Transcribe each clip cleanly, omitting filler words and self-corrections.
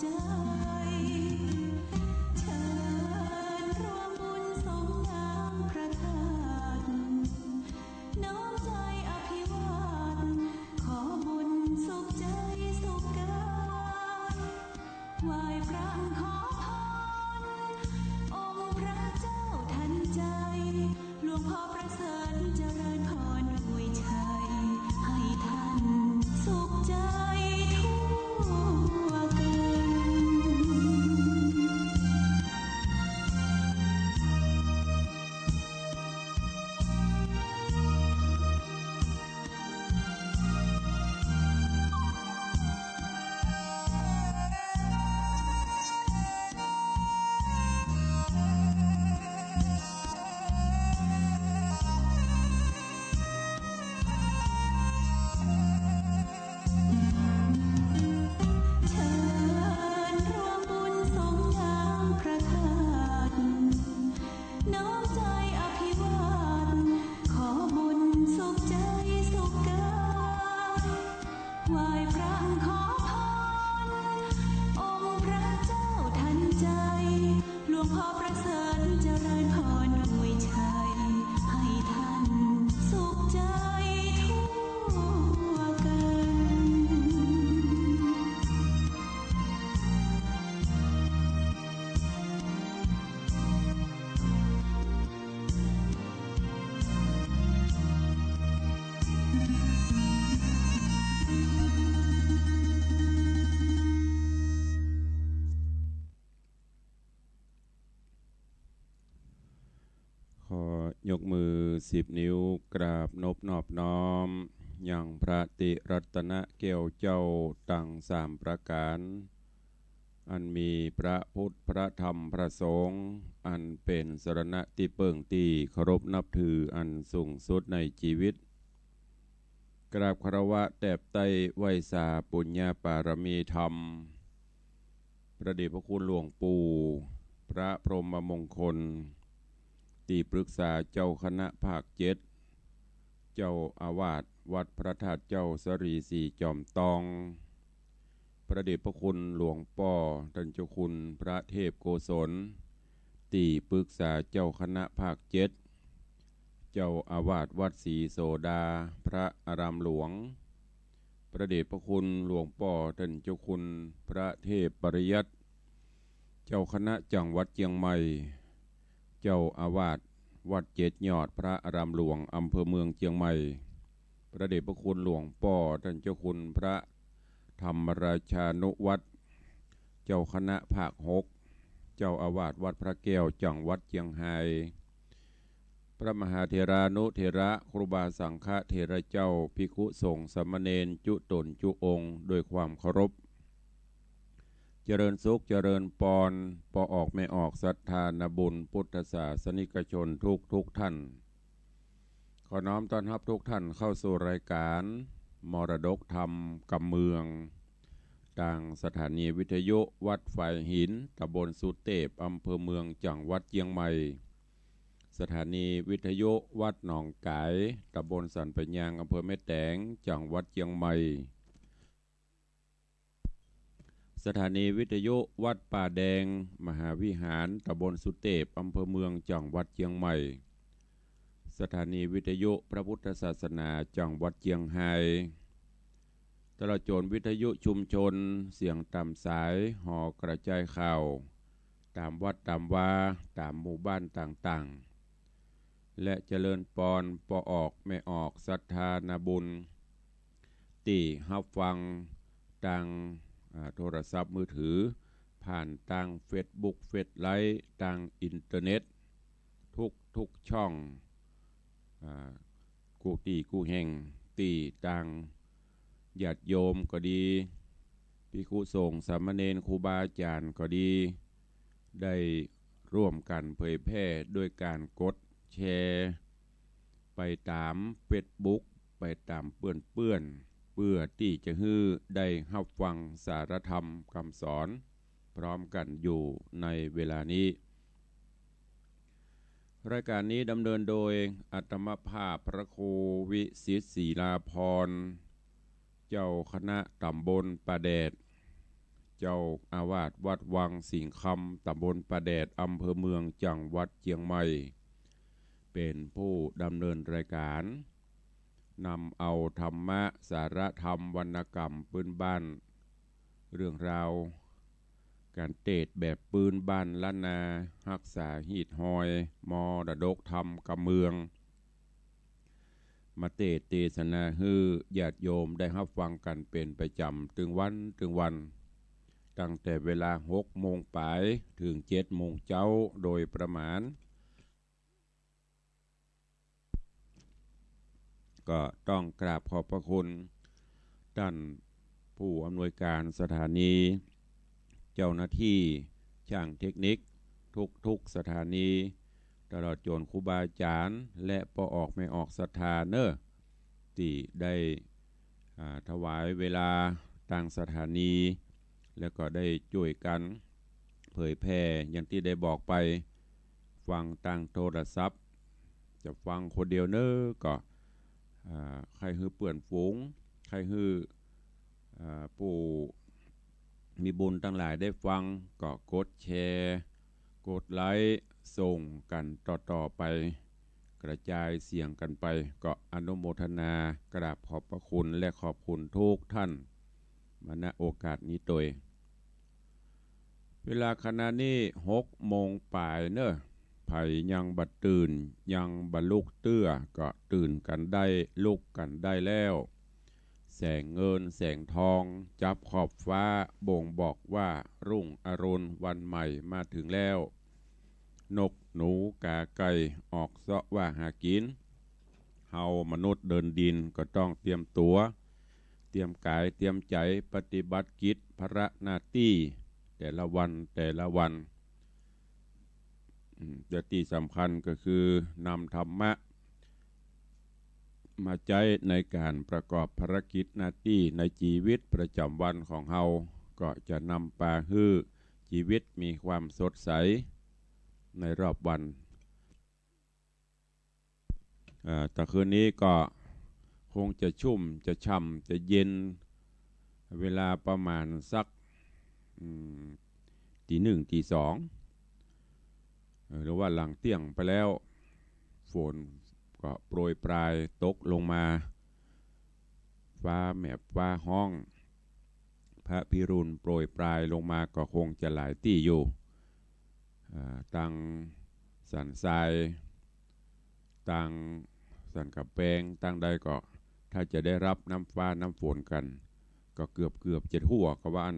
ใจเชิญร่วมบุญสงน้ำพระธาตุน้อมใจอภิวาทขอบุญสุขใจสุขกายไหว้พระขอพรองค์พระเจ้าทันใจหลวงพ่อประเสริฐเจริญพรอวยชัยให้ท่านสุขใจทั่วกันเชิญร่วมบุญสงน้ำพระธาตุน้อมใจอภิวาทขอบุญสุขใจสุขกายไหว้พระขอพรองค์พระเจ้าทันใจหลวงพ่อประเสริฐเจริญพรอวยชัยให้ท่านสุขใจทั่วกัน ขอยกมือ10 นิ้วกราบนบนอบน้อมอย่างพระติรัตนแก้วเจ้าตั้ง3 ประการอันมีพระพุทธพระธรรมพระสงฆ์อันเป็นสรณะที่เปิ่งที่เคารพนับถืออันสูงสุดในชีวิตกราบคารวะแตบไต้ไหว้สาปุญญาปารมีธรรมพระเดชพระคุณหลวงปู่พระพรหมมงคลที่ปรึกษาเจ้าคณะภาค7เจ้าอาวาสวัดพระธาตุเจ้าสรีสีจอมตองพระเดชพระคุณหลวงป่อท่านเจ้าคุณพระเทพโกศลที่ปรึกษาเจ้าคณะภาค7เจ้าอาวาสวัดศรีโสดาพระอารามหลวงพระเดชพระคุณหลวงป่อท่านเจ้าคุณพระเทพปริยัติเจ้าคณะจังหวัดเชียงใหม่เจ้าอาวาสวัด7 ยอดพระอารามหลวงอำเภอเมืองเชียงใหม่พระเดชพระคุณหลวงป่อท่านเจ้าคุณพระธรรมราชานุวัตรเจ้าคณะภาค6เจ้าอาวาสวัดพระแก้วจังหวัดเชียงรายพระมหาเถรานุเถระครูบาสังฆเถระเจ้าภิกขุสงฆ์สามเณรจุตนจุองค์ด้วยความเคารพเจริญสุขเจริญปอนปอออกไม่ออกศรัทธานบุญพุทธศาสนิกชนทุกท่านขอน้อมต้อนรับทุกท่านเข้าสู่รายการมรดกธรรมกำเมืองทางสถานีวิทยุวัดฝ่ายหินตำบลสุเทพอำเภอเมืองจังหวัดเชียงใหม่สถานีวิทยุวัดหนองไก่ตำบลสันปะยางอำเภอแม่แตงจังหวัดเชียงใหม่สถานีวิทยุวัดป่าแดงมหาวิหารตำบลสุเทพอำเภอเมืองจังหวัดเชียงใหม่สถานีวิทยุพระพุทธศาสนาจังหวัดเชียงรายตลอดจนวิทยุชุมชนเสียงตามสายห่อกระจายข่าวตามวัดตามวาตามหมู่บ้านต่างๆและเจริญปอนปอออกไม่ออกศรัทธานาบุญตีฮับฟังทางโทรศัพท์มือถือผ่านทางเฟซบุ๊กเฟซไลท์ทางอินเทอร์เน็ตทุกช่องกูแห่งตีต่างญาติโยมก็ดีภิกขุสงฆ์สามเณรครูบาอาจารย์ก็ดีได้ร่วมกันเผยแพร่ด้วยการกดแชร์ไปตามเฟซบุ๊กไปตามเพื่อนเพื่อที่จะให้ได้รับฟังสารธรรมคำสอนพร้อมกันอยู่ในเวลานี้รายการนี้ดำเนินโดยอัตมภาพพระครูวิสิตศรีลาภรณ์เจ้าคณะตำบลป่าแดด เจ้าอาวาสวัดวังสิงห์คำตำบลประแดดอำเภอเมืองจังหวัดเชียงใหม่เป็นผู้ดำเนินรายการนำเอาธรรมะสารธรรมวรรณกรรมพื้นบ้านเรื่องราวการเทศแบบปืนบ้านล้านนารักษาหีดหอยมอดดกธรรมกำเมืองมาเทศนาฮือญาติโยมได้รับฟังกันเป็นประจำถึงวันตั้งแต่เวลา6 โมงปลายถึง7 โมงเช้าโดยประมาณก็ต้องกราบขอบพระคุณท่านผู้อำนวยการสถานีเจ้าหน้าที่ช่างเทคนิคทุกสถานีตลอดจนครูบาอาจารย์และปออกไม่ออกศรัทธาเนอะที่ได้ถวายเวลาต่างสถานีแล้วก็ได้ช่วยกันเผยแพร่อย่างที่ได้บอกไปฟังต่างโทรศัพท์จะฟังคนเดียวเนอะก็ใครฮือเปื่อนฝูงใครฮือผู้มีบุญทั้งหลายได้ฟังก็กดแชร์กดไลค์ส่งกันต่อไปกระจายเสียงกันไปก็อนุโมทนากราบขอบพระคุณและขอบคุณทุกท่านมาณโอกาสนี้โดยเวลาขณะนี้6 โมงปลายเนอะไผยังบัดตื่นยังบัลุกเตื้อก็ตื่นกันได้ลุกกันได้แล้วแสงเงินแสงทองจับขอบฟ้าบ่งบอกว่ารุ่งอรุณวันใหม่มาถึงแล้วนกหนูกาไก่ออกเสาะว่าหากินเฮามนุษย์เดินดินก็ต้องเตรียมตัวเตรียมกายเตรียมใจปฏิบัติกิจภาระหน้าที่แต่ละวันแต่ที่สำคัญก็คือนำธรรมะมาใช้ในการประกอบภารกิจหน้าที่ในชีวิตประจำวันของเฮาก็จะนำพาให้ชีวิตมีความสดใสในรอบวันแต่คืนนี้ก็คงจะชุ่มจะช่ำจะเย็นเวลาประมาณสักตี 1 ตี 2หรือว่าหลังเที่ยงไปแล้วฝนก็โปรยปลายตกลงมาฟ้าแมบฟ้าห้องพระพิรุณโปรยปลายลงมาก็คงจะหลายที่อยู่ตั้งสันทรายตั้งสันกับแปงตั้งใดก็ถ้าจะได้รับน้ำฟ้าน้ำฝนกันก็เกือบจะทั่วก็ว่า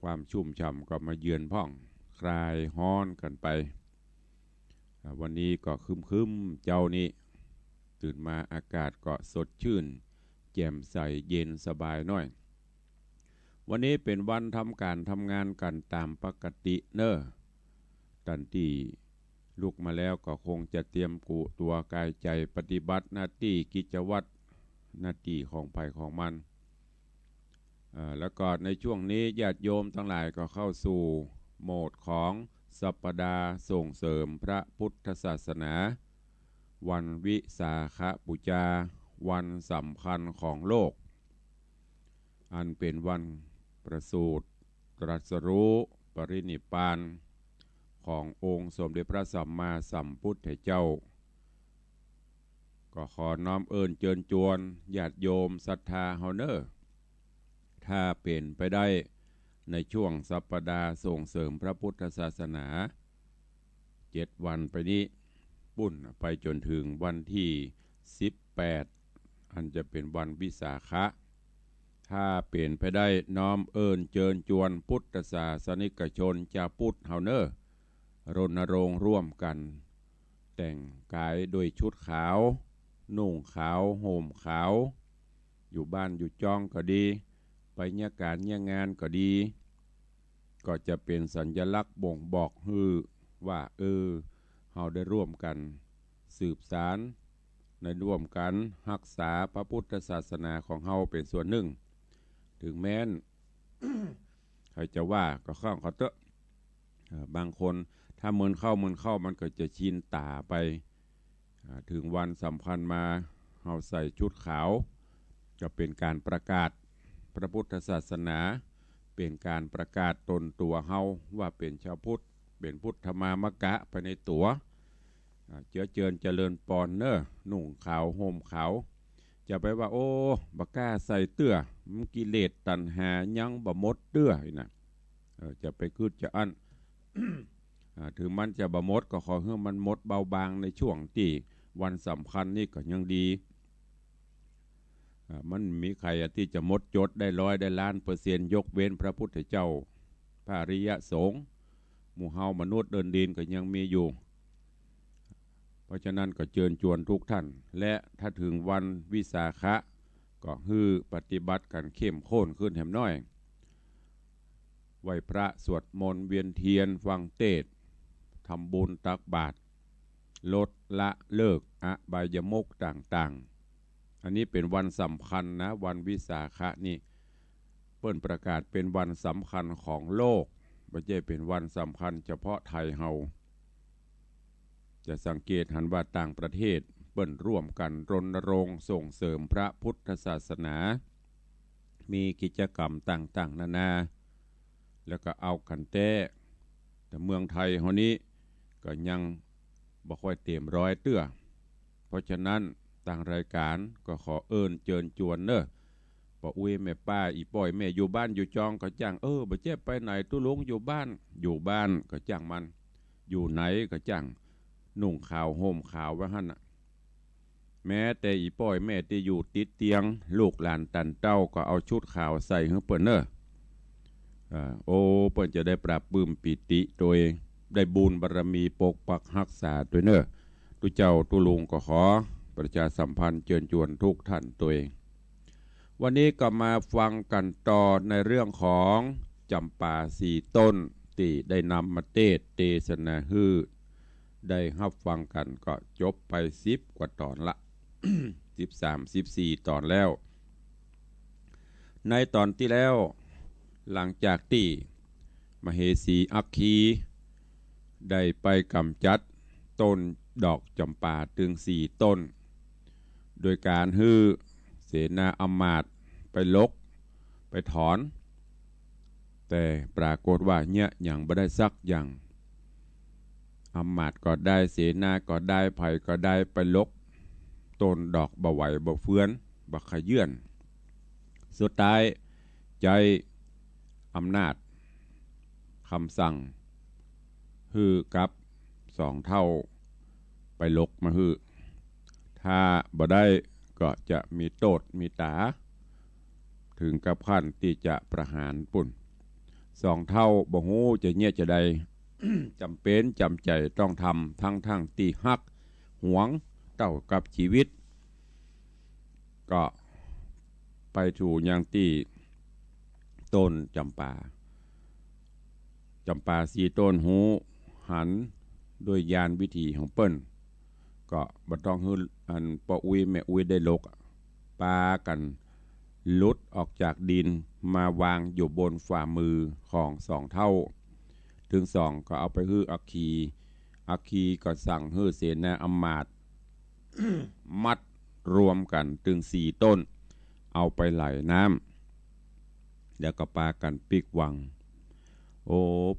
ความชุ่มฉ่ำก็มาเยือนพ่องคลายฮ้อนกันไปวันนี้ก็คึมเจ้านี้ตื่นมาอากาศก็สดชื่นแจ่มใสเย็นสบายหน่อยวันนี้เป็นวันทำการทำงานกันตามปกติเนอะทันทีลุกมาแล้วก็คงจะเตรียมกุตัวกายใจปฏิบัติหน้าที่กิจวัตรหน้าที่ของภัยของมันแล้วก็ในช่วงนี้ญาติโยมทั้งหลายก็เข้าสู่โหมดของสัปดาห์ส่งเสริมพระพุทธศาสนาวันวิสาขบูชาวันสำคัญของโลกอันเป็นวันประสูติตรัสรู้ปรินิพพานขององค์สมเด็จพระสัมมาสัมพุทธเจ้าก็ขอน้อมเอิญเจิญจวนญาติโยมศรัทธาเฮาเนอร์ถ้าเป็นไปได้ในช่วงสัปดาห์ส่งเสริมพระพุทธศาสนา7 วันไปนี้ปุ้นไปจนถึงวันที่18อันจะเป็นวันวิสาขะถ้าเปลี่ยนไปได้น้อมเอิญเจิญจวนพุทธศาสนิกชนชาวพุทธเฮาเนอร์รณรงค์ร่วมกันแต่งกายด้วยชุดขาวนุ่งขาวห่มขาวอยู่บ้านอยู่จ้องก็ดีไปเนี่ยการเนี่ยงานก็ดีก็จะเป็นสัญลักษณ์บ่งบอกว่าเฮาได้ร่วมกันสืบสารในร่วมกันรักษาพระพุทธศาสนาของเฮาเป็นส่วนหนึ่งถึงแม้น ใครจะว่าก็ข้องเขาเตอะบางคนถ้ามืนเข้ามันก็จะชินตาไปถึงวันสำคัญมาเฮาใส่ชุดขาวก็เป็นการประกาศ พระพุทธศาสนาเป็นการประกาศตนตัวเฮาว่าเป็นชาวพุทธเป็นพุทธมามกะไปในตัวเจริญปอนเนอนุ่งขาวห่มขาวจะไปว่าโอ้บักกล้าใส่เตื้อมันกิเลสตัณหายังบ่หมดเตื้อนะจะไปคืดจะอัน ถึงมันจะบ่หมดก็ขอให้มันหมดเบาบางในช่วงที่วันสำคัญนี่ก็ยังดีมันมีใครที่จะหมดจดได้100%ยกเว้นพระพุทธเจ้าพระอริยสงฆ์หมู่เฮามนุษย์เดินดินก็ยังมีอยู่เพราะฉะนั้นก็เชิญชวนทุกท่านและถ้าถึงวันวิสาขะก็ฮือปฏิบัติกันเข้มข้นขึ้นแหมน้อยไหว้พระสวดมนต์เวียนเทียนฟังเทศน์ทำบุญตักบาตรลดละเลิกอบายมุขต่างๆอันนี้เป็นวันสำคัญนะวันวิสาขะนี่เปิ้นประกาศเป็นวันสำคัญของโลกไม่ใช่เป็นวันสำคัญเฉพาะไทยเฮาจะสังเกตหันว่าต่างประเทศเปิ้นร่วมกันรณรงค์ส่งเสริมพระพุทธศาสนามีกิจกรรมต่างๆนานาแล้วก็เอากันแต่เมืองไทยเฮานี้ก็ยังบ่ค่อยเต็มร้อยเตื้อเพราะฉะนั้นต่างรายการก็ขอเเชิญชวนเนอะป้าอุ้ยแม่ป้าอีป้อยแม่อยู่บ้านอยู่จองก็จ้างบ่เจ็บไปไหนตุลุงอยู่บ้านก็จ้างมันอยู่ไหนก็จ้างนุ่งขาวห่มขาวว่าหั่นน่ะแม้แต่อีป้อยแม่ที่อยู่ติดเตียงลูกหลานตันเต้าก็เอาชุดขาวใส่ให้เปิ้นเนอะเปิ้นจะได้ปรับปลื้มปิติโดยได้บุญบารมีปกปักรักษาตัวเนอะตุเจ้าตุลุงก็ขอประชาสัมพันธ์เชิญชวนทุกท่านตัวเองวันนี้ก็มาฟังกันต่อในเรื่องของจำปา4 ต้นที่ได้นำมาเทศนาฮือได้รับฟังกันก็จบไป10 กว่าตอนละ 13-14 ตอนแล้วในตอนที่แล้วหลังจากที่มเหสีอัคคีได้ไปกำจัดต้นดอกจำปาถึง4 ต้นโดยการฮื้อเสนาอมาตย์ไปลกไปถอนแต่ปรากฏว่าเนี่ยอย่างบ่ได้สักอย่างอมาตย์ก็ได้เสนาก็ได้ไผ่ก็ได้ไปลกต้นดอกบ่ไหวบ่เฟื้อนบ่ขยื่นสุดท้ายใจอำนาจคำสั่งฮือกับ2 เท่าไปลกมาฮือถ้าบ่ได้ก็จะมีโทษมีตาถึงกับขั้นที่จะประหารปุ่น2 เท่าบ่ฮู้จะเงียจะใด จำเป็นจำใจต้องทำทั้งที่ฮักหวงเต้ากับชีวิตก็ไปถูอย่างที่ต้นจำปา4 ต้นหูหันด้วยยานวิธีของเปิ้นก็บ่ต้องฮื้ออันป้าอุ้ยแม่อุ้ยได้ลกปากันลุดออกจากดินมาวางอยู่บนฝ่ามือของ2 เท่าถึง2ก็เอาไปฮื้ออัคคีก็สั่งฮื้อเสนาอมาตย์ มัดรวมกันถึง4 ต้นเอาไปไหลน้ำแล้วก็ปากันปิกวัง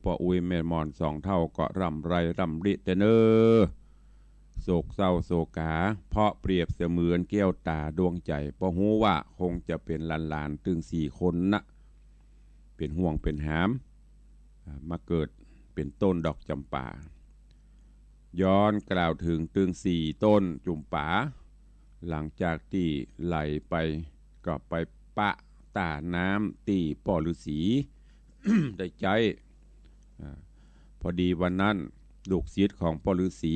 ป้าอุ้ยแม่มอน2 เท่าก็ร่ำริแต่เนอโศกเศร้าโศกาเพราะเปรียบเสมือนแก้วตาดวงใจเพราะฮู้ว่าคงจะเป็นหลานถึง4 คนนะเป็นห่วงเป็นหามมาเกิดเป็นต้นดอกจำปาย้อนกล่าวถึง4 ต้นจุ่มป่าหลังจากที่ไหลไปก็ไปปะตาน้ำตีป่อฤาษี ได้ใจพอดีวันนั้นลูกศิษย์ของป่อฤาษี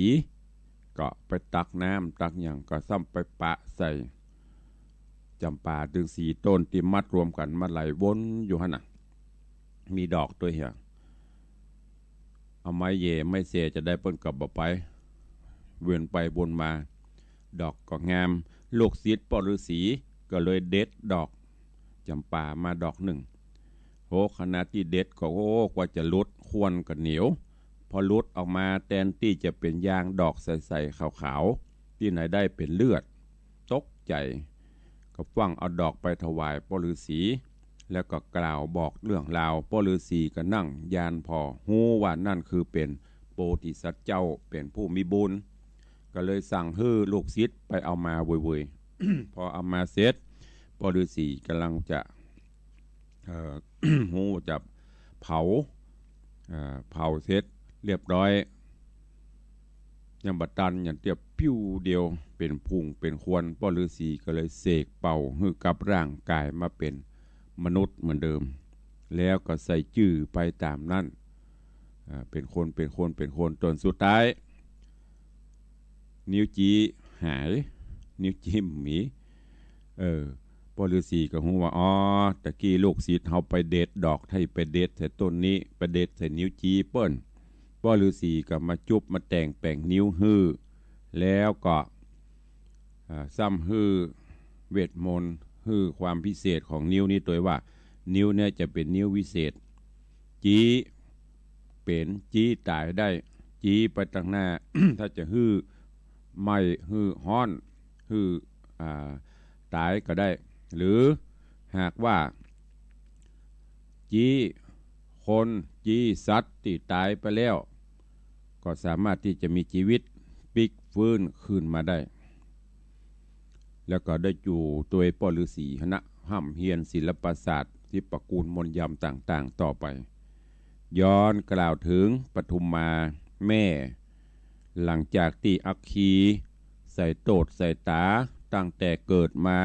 ก็ไปตักน้ำตักอย่างก็ซ้ำไปปะใส่จำปาถึง4 ต้นที่มัดรวมกันมาไหลวนอยู่หั่นน่ะมีดอกตัวเหี้ยเอาไม้เย่ไม่เสจะได้เปิ้นกับบ่ไปเวียนไปวนมาดอกก็งามลูกศิษย์ป่อฤาษีก็เลยเด็ดดอกจำปามาดอกหนึ่งขณะที่เด็ดก็กว่าจะลุดควรก็เหนียวพอลุดออกมาแทนที่จะเป็นยางดอกใสๆขาวๆที่ไหนได้เป็นเลือดตกใจก็ฟังเอาดอกไปถวายป่อฤาษี แล้วก็กล่าวบอกเรื่องราวพ่อฤาษีก็นั่งยานพอฮู้ว่านั่นคือเป็นโพธิสัตว์เจ้าเป็นผู้มีบุญก็เลยสั่งให้ลูกศิษย์ไปเอามาเวยๆ พอเอามาเสร็จพ่อฤาษีกำลังจะ ฮู้จะเผาเสร็จเรียบร้อยยังบัดตันอย่างเตียบปิ้วเดียวเป็นพุงเป็นควนพ่อฤาษีก็เลยเสกเป่าให้กับร่างกายมาเป็นมนุษย์เหมือนเดิมแล้วก็ใส่จื่อไปตามนั้นเป็นคนจนสุดท้ายนิ้วจี้หายนิ้วจิ้มหมีพ่อฤาษีก็ฮู้ว่าอ๋อตะกี้ลูกศิษย์เฮาไปเด็ดดอกให้ไปเด็ดใส่ต้นนี้ไปเด็ดใส่นิ้วจี้เปิ้นพ่อฤาษีก็มาจุบมาแต่งแป่งนิ้วฮื้อแล้วก็ซ้ำฮื้อเวทมนต์ฮื้อความพิเศษของนิ้วนี้ตัวว่านิ้วเนี่ยจะเป็นนิ้ววิเศษจี้เป็นจี้ตายได้จี้ไปตั้งหน้า ถ้าจะฮื้อไม่ฮื้อฮ้อนฮื้อตายก็ได้หรือหากว่าจี้คนจี้สัตว์ที่ตายไปแล้วก็สามารถที่จะมีชีวิตพลิกฟื้นขึ้นมาได้แล้วก็ได้อยู่ตัวพ่อฤาษีคณะห้ำเฮียนศิลปศาสตร์ที่ประกูลมนต์ยำต่างๆต่อไปย้อนกล่าวถึงปทุมมาแม่หลังจากที่อัคคีใส่โตดใส่ตาตั้งแต่เกิดมา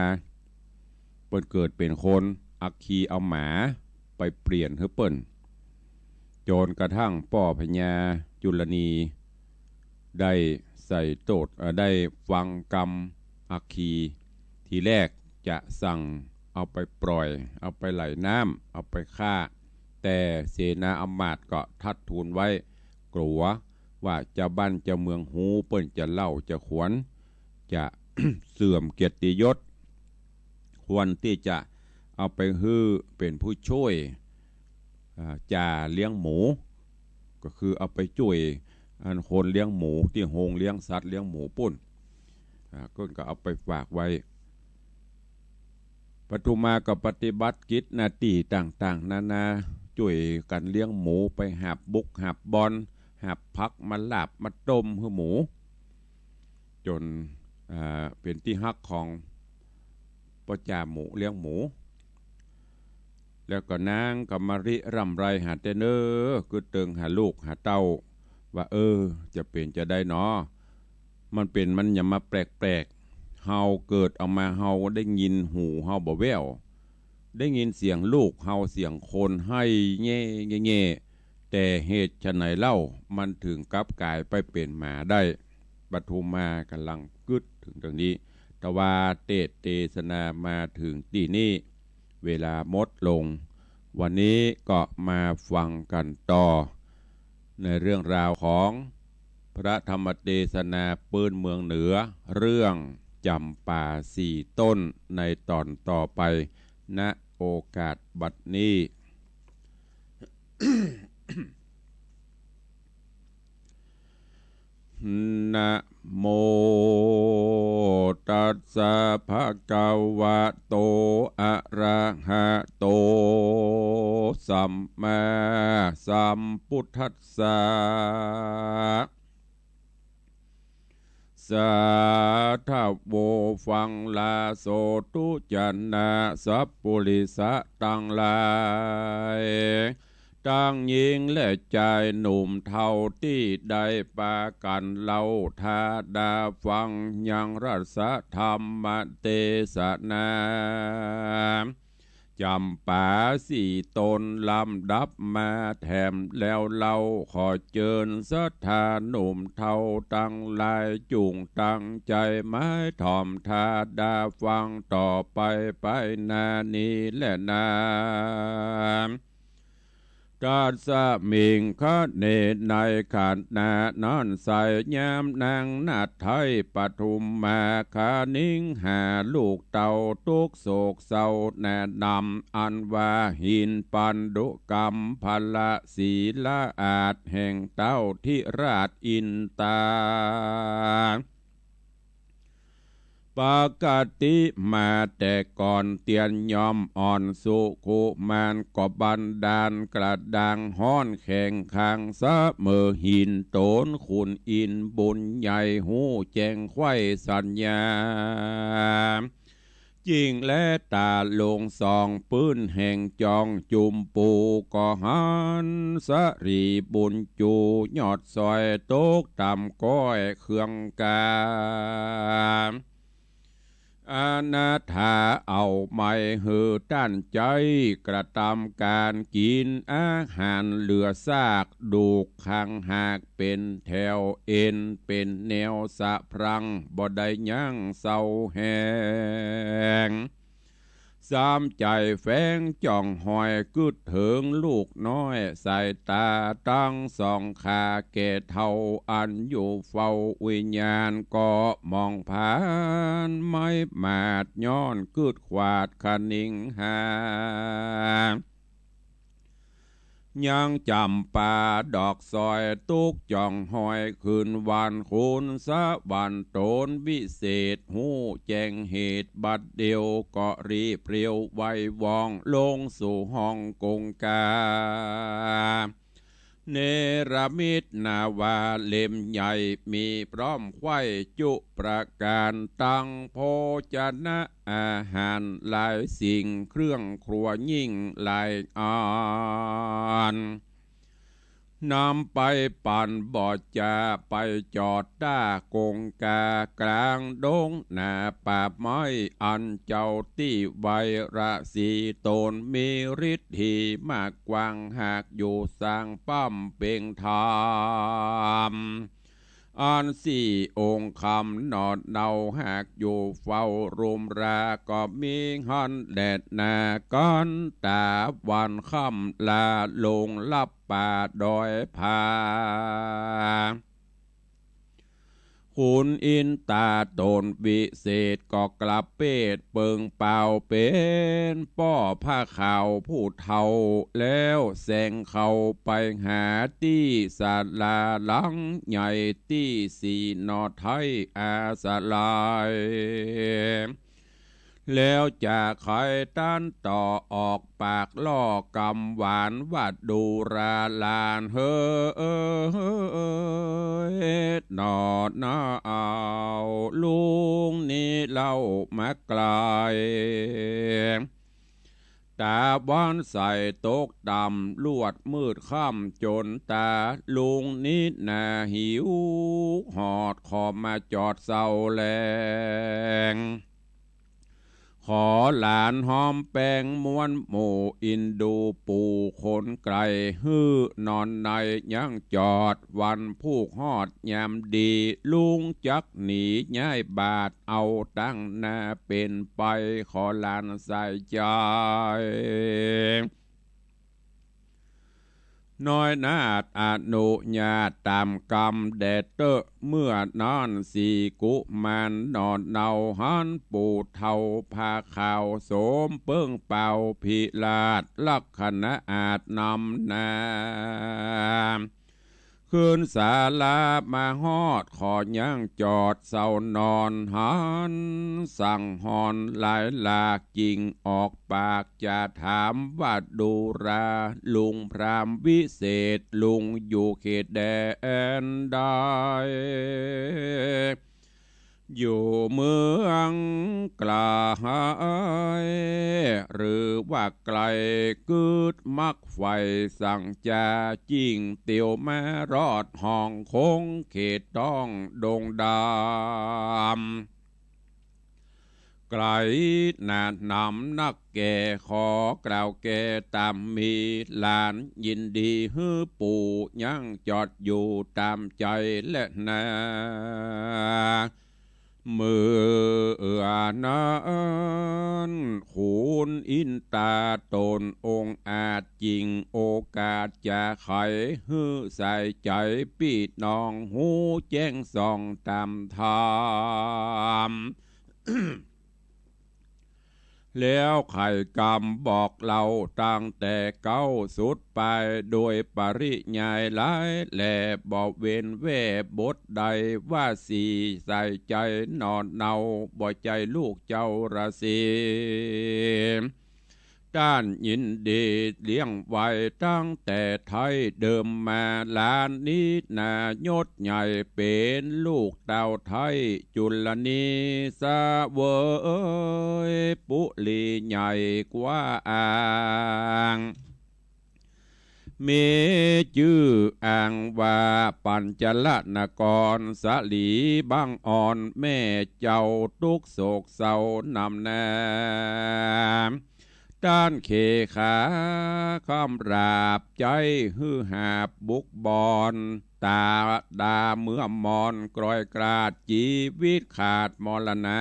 เปิ้นเกิดเป็นคนอัคคีเอาหมาไปเปลี่ยนให้เปิ้นจนกระทั่งป่อพญาจุลนีได้ใส่โตดได้ฟังกรรมอัคคีทีแรกจะสั่งเอาไปปล่อยเอาไปไหลน้ำเอาไปฆ่าแต่เสนาอำมาตย์ก็ทัดทูลไว้กลัวว่าจะบ้านจะเมืองหูเปิ้นจะเล่าจะขวนจะ เสื่อมเกียรติยศควรที่จะเอาไปฮื้อเป็นผู้ช่วยจ่าเลี้ยงหมูก็คือเอาไปช่วยอันคนเลี้ยงหมูที่โฮงเลี้ยงสัตว์เลี้ยงหมูปุ่นก็เอาไปฝากไว้ปทุมาก็ปฏิบัติกิจหน้าที่ต่างๆนานาช่วยกันเลี้ยงหมูไปหับบุกหับบอลหับพักมาลาบมาต้มให้หมูจนเป็นที่ฮักของพ่อจ่าหมูเลี้ยงหมูแล้วก็นางกับมาริรำไรหาเตเนอคือเติงหาลูกหาเต้าว่าจะเป็นจะได้เนาะมันเป็นมันอย่ามาแปลกเฮาเกิดเอามาเฮาได้ยินหูเฮาบ่แววได้ยินเสียงลูกเฮาเสียงคนให้แง่แง่แต่เหตุไฉนเล่ามันถึงกลับกลายไปเป็นหมาได้ปทุมมากำลังกึดถึงตรงนี้แต่ว่าเทศนามาถึงที่นี้เวลาหมดลงวันนี้ก็มาฟังกันต่อในเรื่องราวของพระธรรมเทศนาปืนเมืองเหนือเรื่องจำป่าสี่ต้นในตอนต่อไปณโอกาสบัดนี้ นะโมตัสสะภะคะวะโตอะระหะโตสัมมาสัมพุทธัสสะสาธุโวฟังลาโสตุจันนาสัพปุริสะตังหลายตั้งหญิงและชายหนุ่มเท่าที่ได้ปากันเล่าทาดาฟังยังรัสธรรมเทศนาจำป่าสี่ตนลำดับมาแถมแล้วเราขอเจิญศรัทธาหนุ่มเท่าตั้งหลายจุงตั้งใจไม้ถ่อมทาดาฟังต่อไปนานี้และนากัสสะมิงคะเนในขันนานอนใส่ยามนางนาไทยปทุมมาคานิ่งหาลูกเต่าทุกโศกเศร้าแนะนำอันว่าหินปันดุกรรมพละศีละอาจแห่งเต้าที่ราชอินตา ปกติมาแต่ก่อนเตียนยอมอ่อนสุขุมานก็บันดาลกระดังห้อนแข่งข้างซะเมื่อหินโตนขุนอินบุญใหญ่หูแจงไข่สัญญาจริงและตาลงสองปื้นแห่งจองจุมปูก็หันสรีบุญจูยอดซอยโตกต่ำก้อยเครื่องกาอนาถาเอาไม่หือด้านใจกระทำการกินอาหารเหลือซากดูกขังหากเป็นแถวเอ็นเป็นแนวสะพรังบ่ได้ยั่งเศร้าแหงสามใจแฝงจ่องหอยกึดถึงลูกน้อยสายตาตั้งสองขาเกตเท่าอันอยู่เฝ้าวิญญาณก็มองผ่านไม่มาดย้อนกึดขวาดคนิ่งหายังจำป่าดอกซอยตุกจ่องหอยคืนวันคุณสะวันโตนวิเศษหูแจงเหตุบัดเดียวก็รีเปรียวไววองลงสู่ห้องกงกาเนรมิตนาวาเล่มใหญ่มีพร้อมไข่จุประการตั้งโภชนะอาหารหลายสิ่งเครื่องครัวยิ่งหลายอันนำไปปั่นบ่อจะไปจอดด้ากงกากลางดงหน้าป่าไม้อันเจ้าที่ไวระสีตนมีฤทธิ์มากกว้างหากอยู่สร้างปั้มเป่งธรรมอันสี่องค์คำนอดเนาหากอยู่เฝ้ารุมราก็มีหันแดดนาก้อนตาวันค่ำลาลงลับป่าดอยผาคุณอินตาโตนวิเศษก็กลับเป็ดเปิงเป่าเป็นป้อผ้าขาวผู้เทาแล้วแสงเขาไปหาที่ศาลาหลังใหญ่ที่สีนอไทยอาสลายแล้วจะคอยต้านต่อออกปากล่อกำหวานวัดดูราลานเฮ้อนอนาเอาลุงนี่เล่ามาไกลตาบ้านใส่ตกดำลวดมืดค่ำจนตาลุงนิดนาหิวหอดขอมาจอดเศร้าแรงขอหลานหอมแป้งม้วนหมู่อินดูปูคนไกลฮื้อนอนในยังจอดวันผูกฮอดยามดีลุงจักหนีย้ายบาทเอาตั้งหน้าเป็นไปขอหลานใส่ใจน้อยนาดอนุญาตตามกรรมแดดเตอเมื่อนอนสีกุมารนอนเนาหันปูเทาพาข่าวโสมเปิ้งเป่าพิลาดลักขณะอาจนำนาคืนศาลามาฮอดขอย่างจอดเศร้านอนหันสั่งหอนหลายหลากจริงออกปากจะถามว่าดูราลุงพรามวิเศษลุงอยู่เขตแดนใดอยู่เมืองไกลหรือว่าไกลกึดมักไฟสั่งจาจิ้งเตียวแม่รอดห้องคงเขตต้องดงดำไกลนาดนำนักแก่ขอกล่าวแก่ตามมีหลานยินดีฮือปู่ยังจอดอยู่ตามใจและนาเมื่อนั้นขุนอินตาตนองค์อาจจริงโอกาสจะไขฮือใส่ใจปีน้องหูแจ้งส่องตามธรรม แล้วไข่กรรมบอกเราตั้งแต่เก้าสุดไปโดยปริยายหลายแหล่บอกเว้นแว่บทใดว่าสีใส่ใจนอนเนาบ่ใจลูกเจ้าราศีด้านยินดีเลี้ยงไว้ตั้งแต่ไทยเดิมมาลานนี้นายศใหญ่เป็นลูกดาวไทยจุลนีสะเวยปุลีใหญ่กว่าอ่างมีชื่ออ่างว่าปัญจลนกรสลีบางอ่อนแม่เจ้าทุกโศกเศร้านำนาด้านเขขาคำราบใจฮือหาบบุกบอนตาดาเมื่อมอนกรอยกราดชีวิตขาดมรณา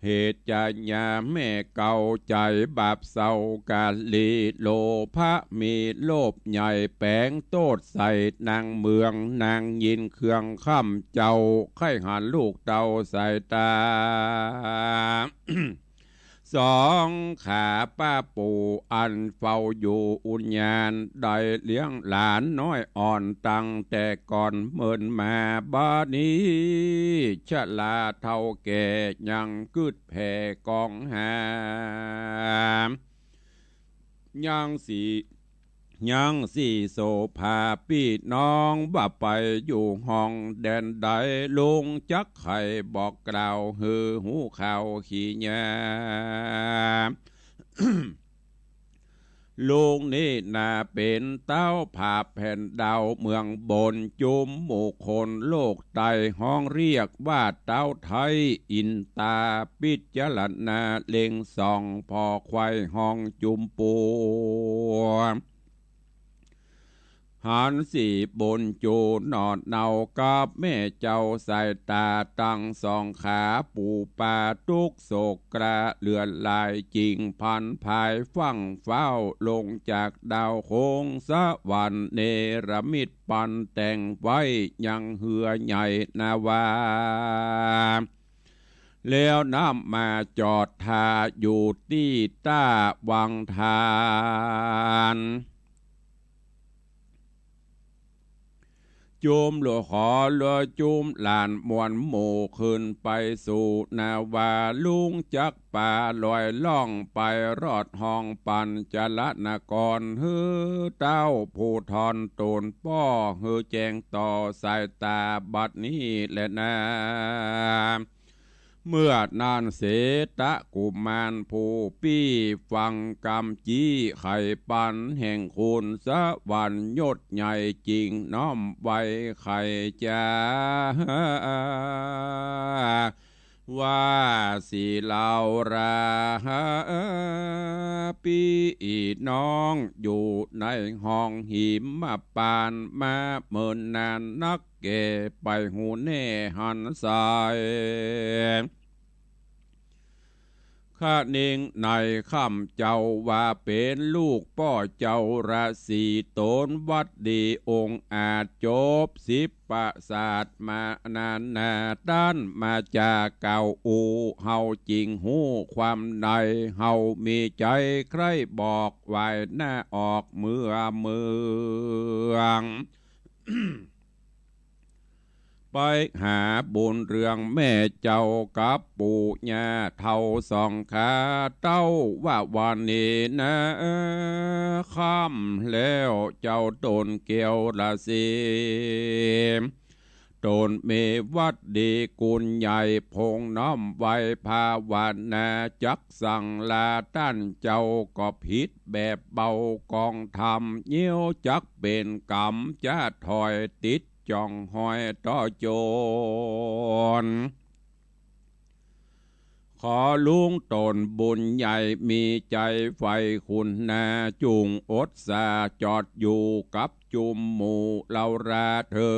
เหตุจญาแม่เก่าใจบาปเศร้ากาลีโลภะมีโลภใหญ่แปลงโตดใส่นางเมืองนางยินเครื่องค่ำเจ้าไข่หันลูกเต่าใส่ตา สองขาป้าปู่อันเฝ้าอยู่อุญญาณได้เลี้ยงหลานน้อยอ่อนตั้งแต่ก่อนเมินมาบ้านี้ชะลาเท่าแก่ยังกึดแผ่กองหามยังสี่โสภาพี่น้องบ่าไปอยู่ห้องแดนใดลุงจักไข่บอกกล่าวฮือหูข่าวขี้ยา ลุงนี่นาเป็นเต้าผาแผ่นดาวเมืองบนจุมหมู่คนโลกไตห้องเรียกว่าเต้าไทยอินตาปิจารณาเล็งส่องพอควายห้องจุมปูหันสีบนจูนอนเนากับแม่เจ้าใส่ตาตั้งสองขาปูปาทุกโศกกระเลือนลายจริงพันภายฟังเฝ้าลงจากดาวโคงสวรรค์เนรมิตปันแต่งไว้ยังเหือใหญ่นาวาแล้วน้ำมาจอดทาอยู่ที่ต้าวังทานจุมหลวขอหลวจุมหลานมวนหมู่ขึ้นไปสู่นาวาลุงจักป่าลอยล่องไปรอดห้องปันจลนกรฮือเต้าผู้ทอนตนป้อฮือแจงต่อสายตาบัดนี้แหละนาเมื่อนานเสตะกุมารผู้ปี้ฟังกำจี้ไข่ปันแห่งคุณสวรรค์ยศใหญ่จริงน้อมไว้ไข่จ้าว่าสิเหล่าราปีน้องอยู่ในห้องหิมมาปานมาเมินนานนักเก็บไปหูแน่หันสายข้าเน่งในข้ามเจ้าว่าเป็นลูกพ่อเจ้าราศีตนวัดดีองค์อาจจบสิบประสาทมานานนาด้านมาจากเก่าอูเฮาจริงหูความในเฮามีใจใครบอกไว้หน้าออกเมือง ไปหาบุญเรื่องแม่เจ้ากับปู่ย่าเท่าสองขาเต้าว่าวันนี้นะค่ำแล้วเจ้าตนเกี่ยวละสิตนเมวัดดีกุลใหญ่พงน้อมไว้ภาวนาจักสั่งลาต้านเจ้าก็ผิดแบบเบากองทำเยี่ยวจักเป็นกรรมจะถอยติดจ้องหอยต่อโจรขอลุงตนบุญใหญ่มีใจไฟคุณนาจุงอดสาจอดอยู่กับจุมหมู่เราราเถิ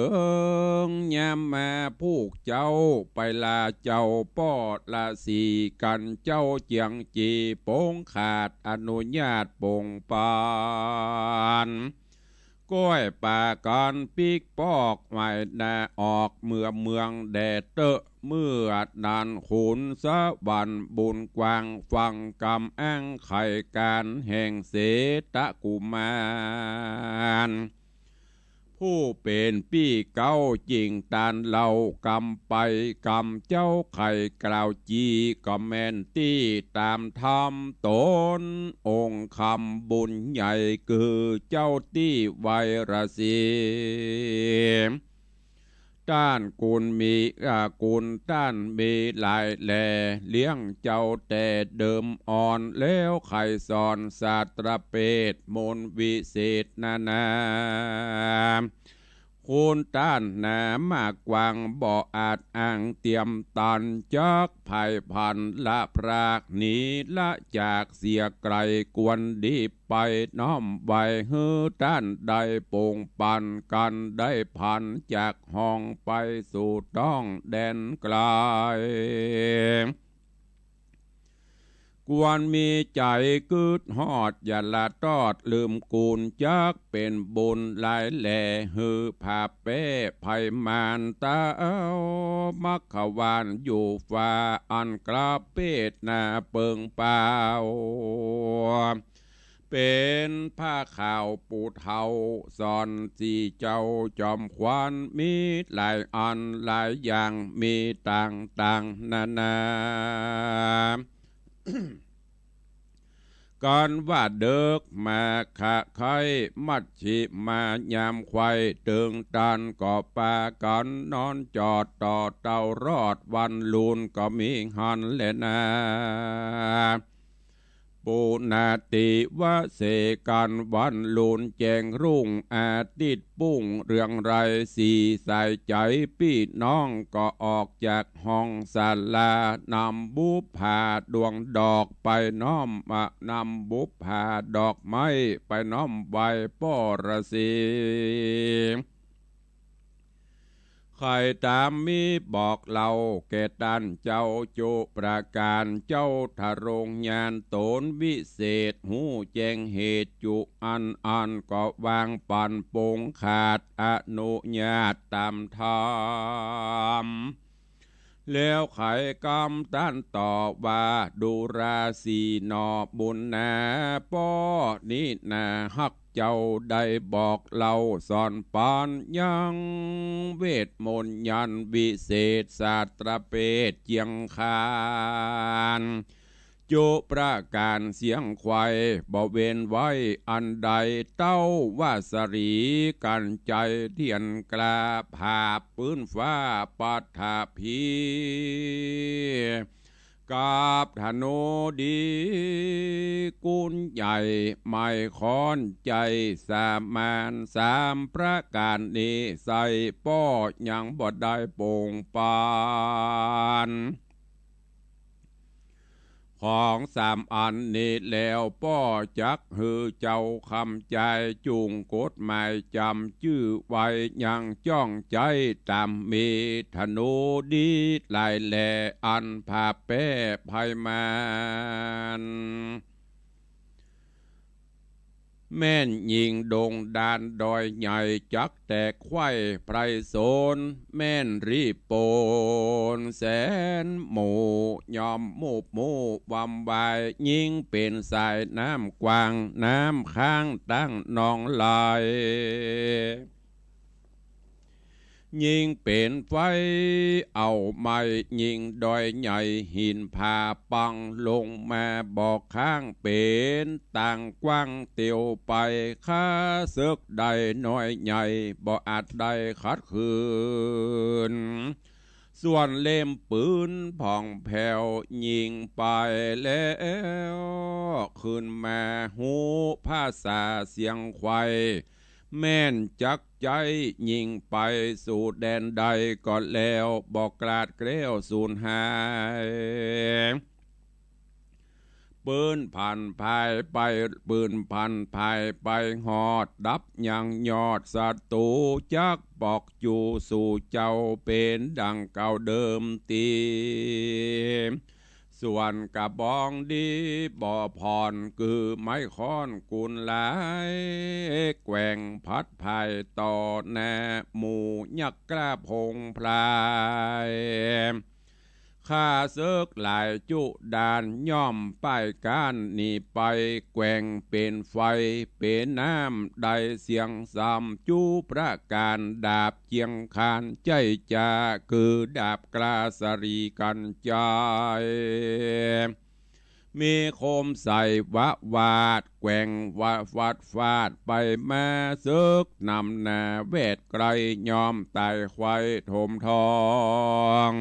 งยามมาผูกเจ้าไปลาเจ้าป้อลาสีกันเจ้าเจียงจีโป้งขาดอนุญาตปงปาน ก้อยป่ากันปีกปอกไว้แดออกเมืองแดดเตอะเมื่อดันขุนสะบันบุญกวางฟังกำแองไข่การแห่งเสตะกุมารผู้เป็นปี้เก้าจริงตานเหล่ากำไปกำเจ้าไข่กล่าวจีก็แม่นตี้ตามธรรมตนองค์คำบุญใหญ่คือเจ้าตี้ไวราศีต้านกุลมีกุลต้านมีหลายแหล่เลี้ยงเจ้าแต่เดิมอ่อนแล้วไข่สอนศาสตรเปตมนวิเศษนาคุณต้านหนามากกวางบ่ออาจอ้างเตรียมตันจักภัยพันละพรากหนีละจากเสียไกลกวนดีไปน้อมใบฮือต้านได้โป่งปันกันได้พันจากห้องไปสู่ต้องแดนไกลกวนมีใจกึดฮอดอย่าละตอดลืมกูลจักเป็นบุญหลายแหล่ฮือผาเป้ไผ่มานตาเอามักขวานอยู่ฟ้าอันกระเป็ดนาเปิงเปล่าเป็นผ้าขาวปูเทาสอนสีเจ้าจอมควันมีหลายอันหลายอย่างมีต่างนานา ก่อนว่าเดิกมาขะไข่มัดชิมายามควายตึงตันก่อปากันนอนจอดต่อเต่ารอดวันลูนก็มีหันแลนาปูนาติวะเสกันวันลูนแจงรุ่งอาทิตย์ปุ้งเรื่องไรสีใส่ใจพี่น้องก็ออกจากห้องศาลานำบุพผาดวงดอกไปน้อมนำบุพผาดอกไม้ไปน้อมใบป้อระสีใครตามมีบอกเล่าแก่ดันเจ้าจุประการเจ้าทะรงญาณโตนวิเศษหูแจงเหตุจุอันก็วางปันปงขาดอนุญาตตามธรรมแล้วไขกรรมต้านต่อว่าดูราศีนอบุญนาป้อนี้นาฮักเจ้าได้บอกเล่าสอนปานยังเวทมนต์ยันวิเศษศาสตรเปตเจียงคานจุประการเสียงควายบ่เว้นไว้อันใดเต้าวาสรีกันใจเทียนกลาผาปืนฟ้าปัทถพีกับธนูดีกุลใหญ่ไม่ค้อนใจสามานสามประการนี้ใส่ป้อยังบ่ได้โป่งปานของสามอันนี้แล้วป้อจักฮือเจ้าคำใจจุงกฎหมายจำชื่อไว้ยังจ้องใจตามมีธนูดีหลายแหล่อันผาแป้ภัยมานแม่นยิงดงดานดอยใหญ่จักแตกไข่ไพรโซนแม่นรีโปนแสนหมู่ยอมหมู่วำวายยิงเป็นสายน้ำกวางน้ำข้างตั้งนองลายยิงเป็นไฟเอาไม้ยิงดอยใหญ่หินผาปังลงมาบอกข้างเป็นต่างกว้างเตียวไปข้าศึกใดน้อยใหญ่บ่อาจได้ขัดขืนส่วนเล่มปืนผ่องแผ่วยิงไปแล้วขึ้นมาหูภาษาเสียงควายแม่นจักใจยิงไปสู่แดนใดก็แล้วบอกกลาดเกลียวสูญหายปืนพันภายไปปืนพันภายไปหอดดับยังยอดศัตรูจักบอกอยู่สู่เจ้าเป็นดังเก่าเดิมตี ส่วนกระบองดีบ่อพรคือไม้ค้อนกุนหลายแกว่งพัดภายต่อแน่หมู่ยักษ์กล้าพงพลายข้าเซิกหลายจุดานย่อมป้ายก้านหนีไปแกว่งเป็นไฟเป็นน้ำได้เสียงสามจูประการดาบเจียงคานใจจาคือดาบกลาสรีกันใจมีโคมใส่วะวาดแกว่งวัดฟาดไปมาซึกนำนาเวทไกลยอมตายควายถมทอง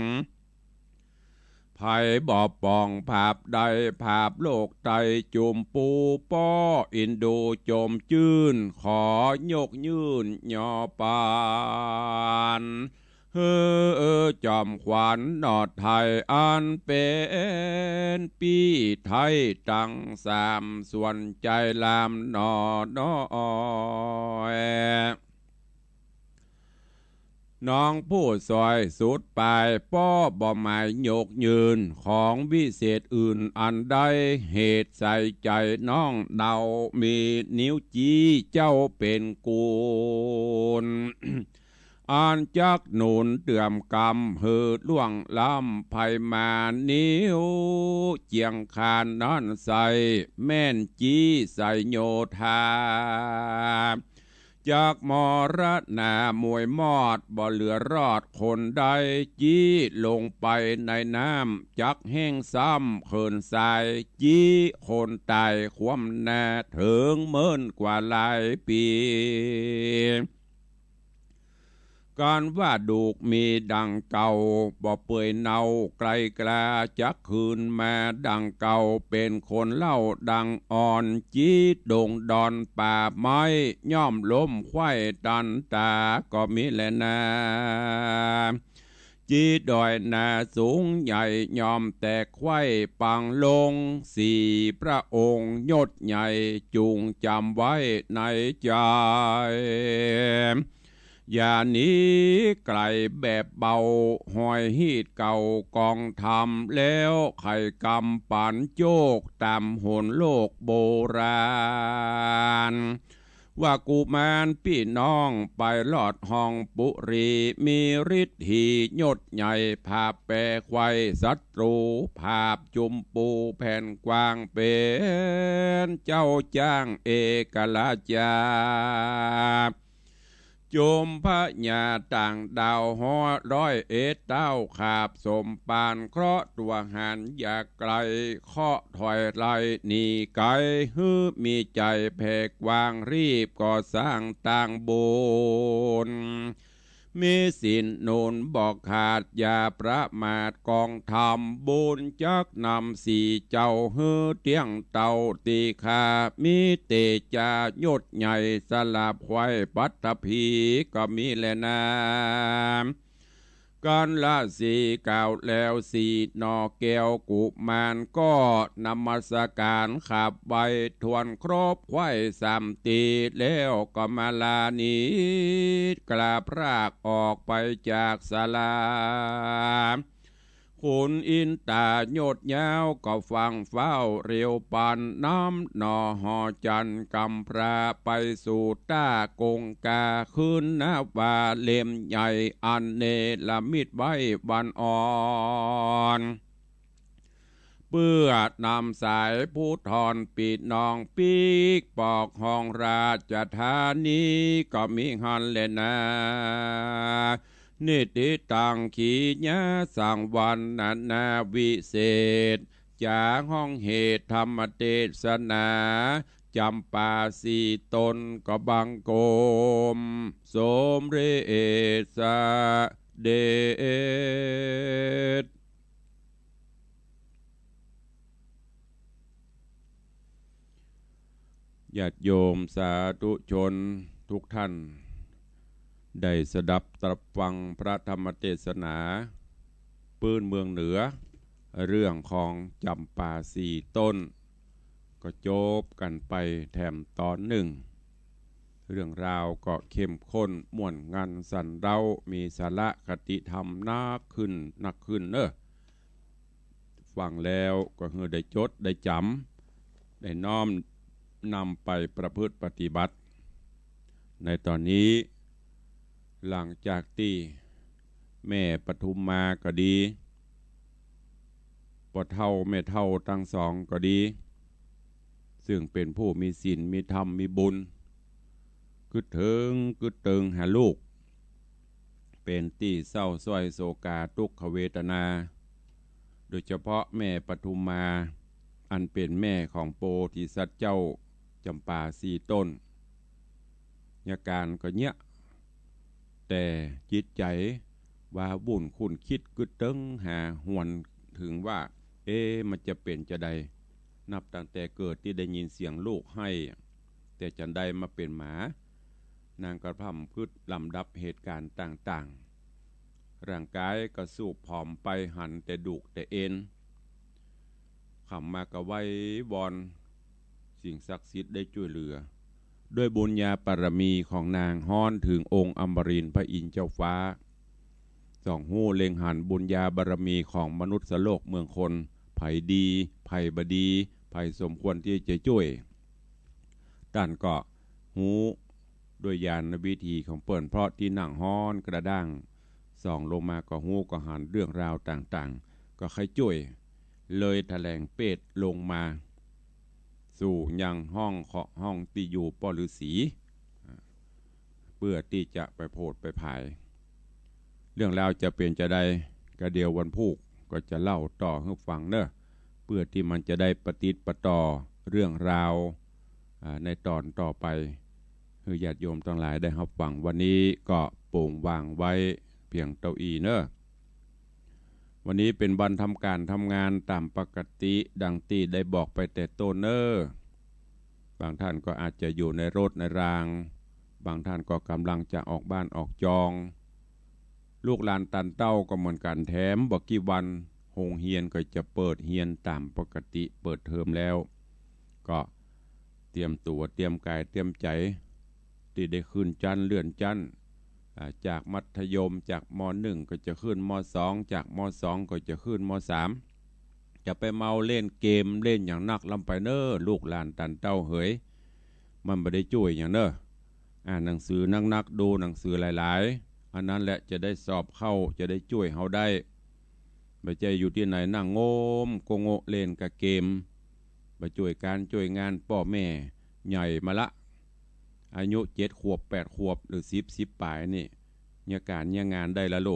ไผ่บ่อปองภาพใดภาพโลกไตจุมปูป้ออินโดโจมจื้นขอยกยื่นย่อปานจอมขวัญนอดไทยอันเป็นปีไทยตั้งสามส่วนใจลามนอน้อยน้องผู้ซอยสุดปลายป้อบ่หมายโยกยืนของวิเศษอื่นอันใดเหตุใส่ใจน้องเดามีนิ้วจี้เจ้าเป็นกูล อ่านจักหนุนเตื่อมกำหืดล่วงล้ำภัยมานิ้วเจียงคานนั่นใส่แม่นจี้ใส่โยธาจากมรณามวยมอดบ่เหลือรอดคนใดจี้ลงไปในน้ำจักแห้งซ้ำเขินทรายจี้คนตายความแน่ถึงเมินกว่าหลายปีการว่าดูกมีดังเก่าบ่เปื่อยเนาไกลกลาจักคืนมาดังเก่าเป็นคนเล่าดังอ่อนจีดงดอนป่าไม้ย่อมล้มไข่ตันตาก็มีแลนาจีดอยนาสูงใหญ่ยอมแตกไข่ปังลงสี่พระองค์ยศใหญ่จุงจำไว้ในใจอย่านี้ไกลแบบเบาหอยฮีดเก่ากองทำแล้วไข่กำปันโจกตามหนโลกโบราณว่ากุมารพี่น้องไปลอดห้องปุรีมีฤทธิ์หียศใหญ่ภาพแปรไขว้ศัตรูภาพจุมปูแผ่นกว้างเป็นเจ้าจ้างเอกลาจาโจมพระญาต่างดาวหอร้อยเอ็ดเต้าขาบสมปานเคราะห์ตัวหันอยากไกลเคาะถอยไล่หนีไกลฮือมีใจแผ่กวางรีบก่อสร้างต่างบุญมีสินนูนบอกขาดอย่าประมาทกองทำบุญจักนำสี่เจ้าฮือเตียงเต่าตีขามีเตจายศใหญ่สลับไว้ปัตตภีก็มีแลนาการละสีกล่าวแล้วสีนอแก้วกุมารก็นมัสการขับใบทวนครบไว้สามตีแล้วก็มาลานีกลาพรากออกไปจากศาลาคุณอินตาโยดยาวก็ฟังเฝ้าเรียวปันน้ำนอหอจันกำพระไปสู่ต้ากงกาขึ้นนาวาเล่มใหญ่อันเนลมิดไว้บันอ่อนเพื่อนำสายผู้ทอนปีดนองปีกปอกห้องราชธานีก็มีฮันเลนานิติตังขีญาสังวันนาวิเศษจากห้องเหตุธรรมเทศนาจำปาสีตนก็บังโกมสมเรศเดชญาติโยมสาธุชนทุกท่านได้สดับตรับฟังพระธรรมเทศนาปืนเมืองเหนือเรื่องของจำปาสีต้นก็จบกันไปแถมตอนหนึ่งเรื่องราวก็เข้มข้นม่วนงันสันเรามีสาระคติธรรมนักขึ้นเนอะ ฟังแล้วก็คือได้จดได้จำได้น้อมนำไปประพฤติปฏิบัติในตอนนี้หลังจากที่แม่ปทุมมาก็ดีพ่อเฒ่าแม่เฒ่าทั้งสองก็ดีซึ่งเป็นผู้มีศีลมีธรรมมีบุญกึดเถิงกึดเติงหาลูกเป็นที่เศร้าส้อยโศกาทุกขเวทนาโดยเฉพาะแม่ปทุมมาอันเป็นแม่ของโพธิสัตว์เจ้าจำปาสีต้นยาการก็เนี้ยแต่จิตใจว่าบุญคุณคิดกึดเติงหาหวนถึงว่ามันจะเป็นจะใดนับตั้งแต่เกิดที่ได้ยินเสียงลูกให้แต่จันใดมาเป็นหมานางกระพ่ำพึดลำดับเหตุการณ์ต่างๆร่างกายก็สูบผอมไปหันแต่ดุแต่เอ็นขำมากระไว้บอนสิ่งศักดิ์สิทธิ์ได้ช่วยเหลือด้วยบุญญาปรมีของนางฮ้อนถึงองค์อมรินทร์พระอินทร์เจ้าฟ้าส่องหู้เล็งหันบุญญาบารมีของมนุษย์โลกเมืองคนไผ่ดีไผ่บดีไผ่สมควรที่จะช่วยด้านก็หูด้วยญาณวิธีของเปิ่นเพราะที่นั่งฮ้อนกระด้างส่องลงมาก็หูก็หันเรื่องราวต่างๆก็ใครช่วยเลยแถลงเปตลงมาสู่ยังห้องเคาะห้องที่อยู่ปอฤาษีเพื่อที่จะไปโพดไปผายเรื่องราวจะเป็นจะได้ก็เดียววันพุกก็จะเล่าต่อให้ฟังเนอะเพื่อที่มันจะได้ปฏิติดประต่อเรื่องราวในตอนต่อไปคือญาติโยมทั้งหลายได้รับฟังวันนี้ก็โปร่งวางไว้เพียงเต้าอี้เนอะวันนี้เป็นวันทำการทำงานตามปกติดังที่ได้บอกไปแต่ต้นเนอะบางท่านก็อาจจะอยู่ในรถในรางบางท่านก็กำลังจะออกบ้านออกจองลูกหลานตันเต้าก็เหมือนกันแถมบอกกี่วันโรงเรียนก็จะเปิดเรียนตามปกติเปิดเทอมแล้วก็เตรียมตัวเตรียมกายเตรียมใจที่ได้ขึ้นชั้นเลื่อนชั้นจากมัธยมจากม.1 ก็จะขึ้นม.2 จากม.2 ก็จะขึ้นม.3 จะไปเมาเล่นเกมเล่นอย่างนักลำไปเนอลูกหลานตันเต้าเหยมันไม่ได้ช่วยอย่างเนออ่านหนังสือนักดูหนังสือหลายๆอันนั้นแหละจะได้สอบเข้าจะได้ช่วยเขาได้ไม่ใช่อยู่ที่ไหนนั่งโงมโกโงเล่นกับเกมไปช่วยการช่วยงานพ่อแม่ใหญ่มาละอายุ7 ขวบ 8 ขวบหรือ10 ปลายนี่เนี่ยการเนี่ยงานได้ละโล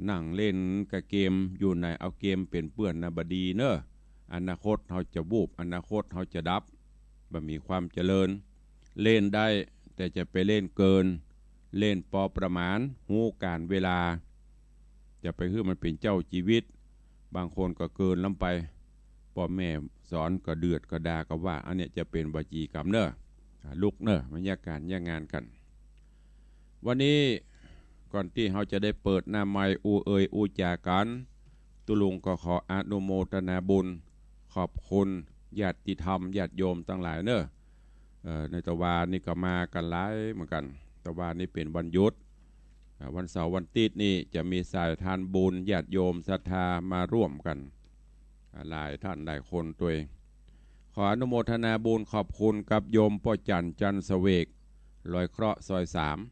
นั่งเล่นกับเกมอยู่ในเอาเกมเป็นเปื้อนนะบดีเนอะอนาคตเขาจะบูบอนาคตเขาจะดับบ่มีความเจริญเล่นได้แต่จะไปเล่นเกินเล่นพอประมาณหูการเวลาจะไปให้มันเป็นเจ้าชีวิตบางคนก็เกินล้ำไปพ่อแม่สอนก็เดือดก็ด่าก็ว่าอันเนี้ยจะเป็นวจีกรรมเนอะลุกเนอะมันแยกการแยกงานกันวันนี้ก่อนที่เราจะได้เปิดหน้าไมค์อูจากันตุลุงก็ขออนุโมทนาบุญขอบคุณญาติธรรมญาติโยมทั้งหลายเนอะในตะวันนี่ก็มากันหลายเหมือนกันตะวันนี้เป็นวันหยุดวันเสาร์วันอาทิตย์นี่จะมีสายทานบุญญาติโยมศรัทธามาร่วมกันหลายท่านหลายคนตัวเองขออนุโมทนาบุญขอบคุณกับโยมพ่อจันเสวกลอยเคราะห์ซอย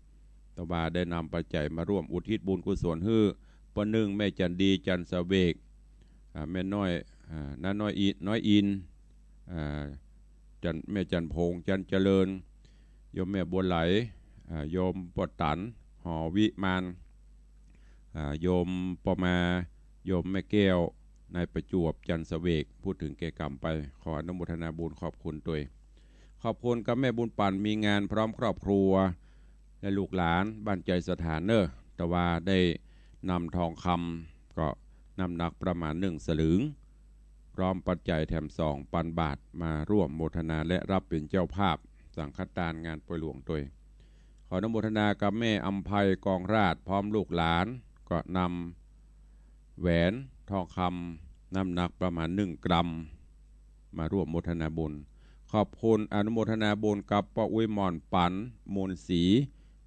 3ตะวันได้นำปัจจัยมาร่วมอุทิศบุญกุศลให้ปนึงแม่จันดีจันเสวกแม่น้อยน้าน้อยอินจันแม่จันพงจันเจริญโยมแม่บัวไหลโยมปอตันหอวิมานโยมปอมาโยมแม่แก้วนายประจวบจันเสวกพูดถึงแก่กรรมไปขออนุโมทนาบุญขอบคุณด้วยขอบคุณกับแม่บุญปั่นมีงานพร้อมครอบครัวและลูกหลานบ้านใจสถานเนอแต่ว่าได้นำทองคำก็นำหนักประมาณ1 สลึงพร้อมปัจจัยแถม2,000 บาทมาร่วมโมทนาและรับเป็นเจ้าภาพสังฆทานงานป่วยหลวงด้วยขออนุโมทนากับแม่อัมภัยกองราชพร้อมลูกหลานก็นำแหวนทองคำน้ำหนักประมาณ1 กรัมมาร่วมโมทนาบุญขอบคุณอนุโมทนาบุญกับป้าอุ้ยหมอนปันมูลศรี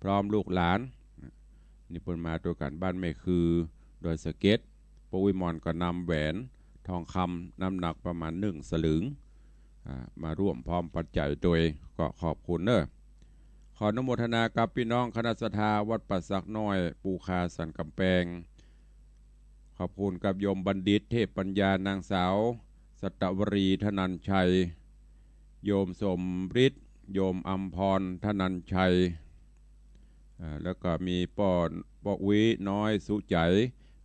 พร้อมลูกหลานนี่เพิ่นมาตัวกันบ้านแม่คือโดยสเก็ตป้าอุ้ยหมอนก็นำแหวน ทองคำน้ำหนักประมาณ1 สลึงมาร่วมพร้อมปัจจัยโดยก็ขอบคุณเนอะขออนุโมทนากับพี่น้องคณะสัทธาวัดปัสสักน้อยปูคาสันกำแพงขอบคุณกับโยมบัณฑิตเทพปัญญานางสาวสัตวรีธนัญชัยโยมสมฤทธิ์โยมอัมพรธนัญชัยแล้วก็มีป้ออุ้ยน้อยสุใจ